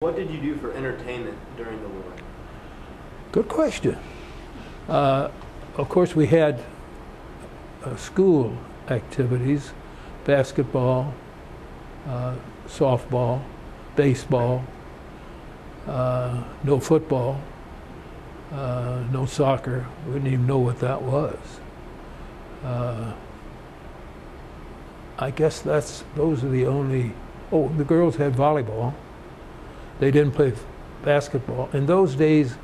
What did you do for entertainment during the war? Good question. Of course, we had school activities, basketball, softball, baseball, no football, no soccer. We didn't even know what that was. I guess those are the only. Oh, the girls had volleyball. They didn't play basketball. In those days,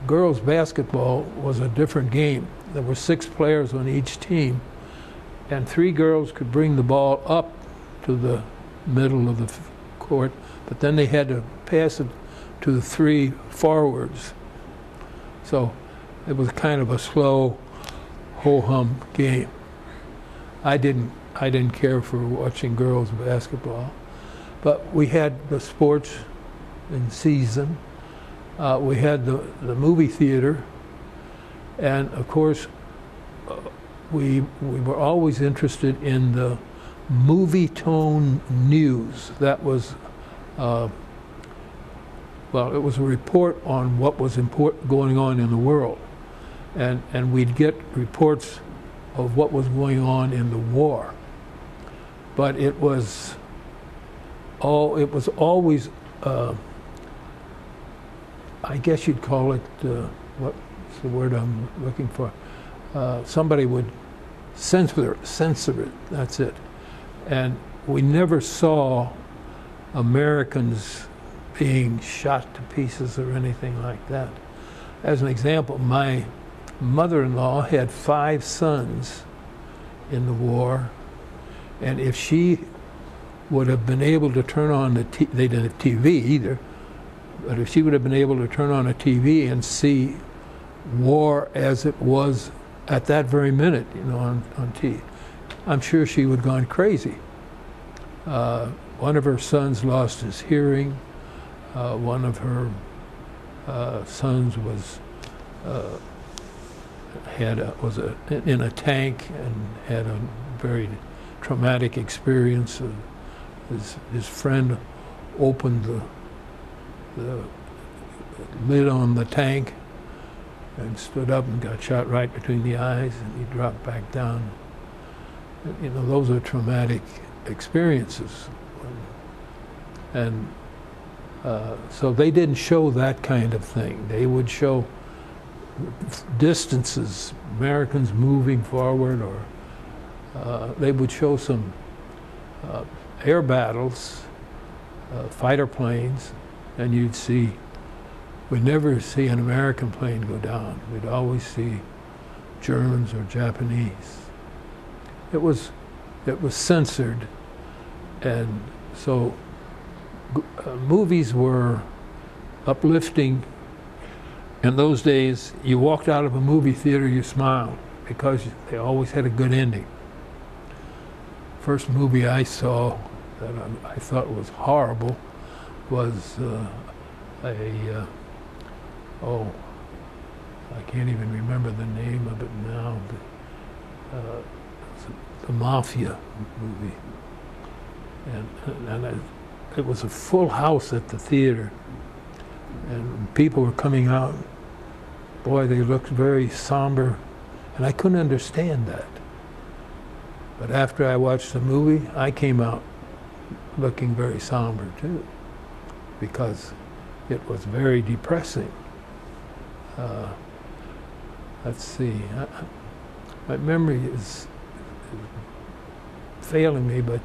girls basketball was a different game. There were 6 players on each team, and 3 girls could bring the ball up to the middle of the court, but then they had to pass it to the 3 forwards. So it was kind of a slow, ho-hum game. I didn't care for watching girls basketball, but we had the sports in season. We had the movie theater, and of course we were always interested in the movie tone news. That was well, it was a report on what was going on in the world, and we'd get reports of what was going on in the war, but it was always I guess you'd call it, what's the word I'm looking for? Somebody would censor it, that's it. And we never saw Americans being shot to pieces or anything like that. As an example, my mother-in-law had 5 sons in the war, and if she would have been able to turn on the TV, they didn't have TV either, but if she would have been able to turn on a TV and see war as it was at that very minute, you know, on TV, I'm sure she would have gone crazy. One of her sons lost his hearing. One of her sons was in a tank and had a very traumatic experience. His friend opened the lid on the tank and stood up and got shot right between the eyes, and he dropped back down. You know, those are traumatic experiences. And so they didn't show that kind of thing. They would show distances, Americans moving forward, or they would show some air battles, fighter planes, and we'd never see an American plane go down. We'd always see Germans or Japanese. It was censored, and so movies were uplifting. In those days, you walked out of a movie theater, you smiled, because they always had a good ending. First movie I saw that I thought was horrible was I can't even remember the name of it now. The Mafia movie, and it was a full house at the theater, and people were coming out. Boy, they looked very somber, and I couldn't understand that. But after I watched the movie, I came out looking very somber too, because it was very depressing. Let's see, my memory is failing me, but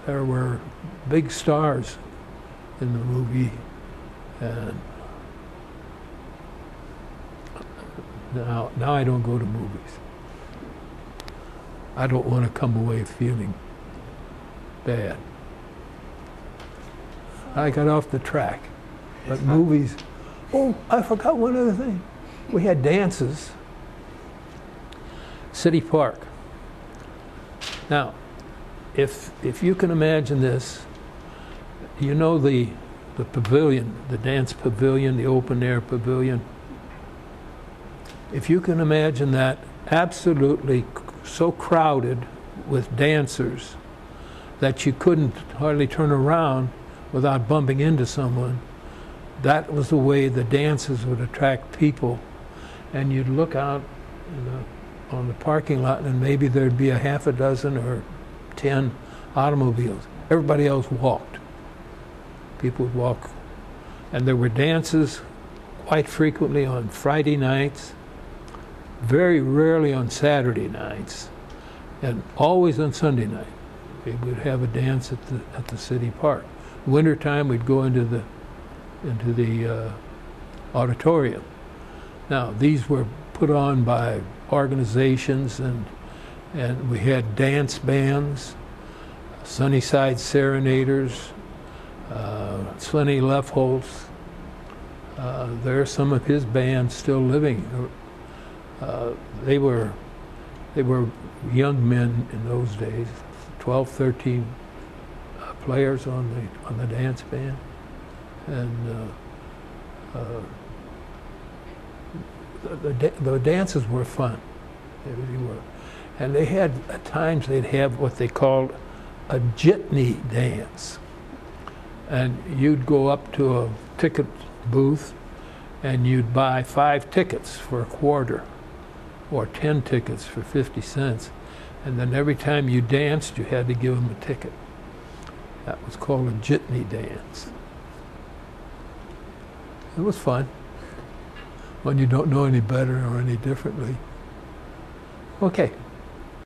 there were big stars in the movie, and now I don't go to movies. I don't want to come away feeling bad. I got off the track, but movies. Oh, I forgot one other thing. We had dances. City Park. Now, if you can imagine this, you know the pavilion, the dance pavilion, the open air pavilion. If you can imagine that absolutely so crowded with dancers that you couldn't hardly turn around without bumping into someone. That was the way the dances would attract people. And you'd look out on the parking lot, and maybe there'd be a half a dozen or 10 automobiles. Everybody else walked. People would walk. And there were dances quite frequently on Friday nights, very rarely on Saturday nights, and always on Sunday night. We would have a dance at the city park. Wintertime, we'd go into the auditorium. Now, these were put on by organizations, and we had dance bands, Sunny Side Serenaders, Sonny Leftholz. There are some of his bands still living. They were young men in those days, 12, 13 players on the dance band, and the dances were fun. They really were. And they had, at times, they'd have what they called a jitney dance. And you'd go up to a ticket booth and you'd buy 5 tickets for a quarter or 10 tickets for 50 cents. And then every time you danced, you had to give them a ticket. That was called a jitney dance. It was fun when you don't know any better or any differently. Okay.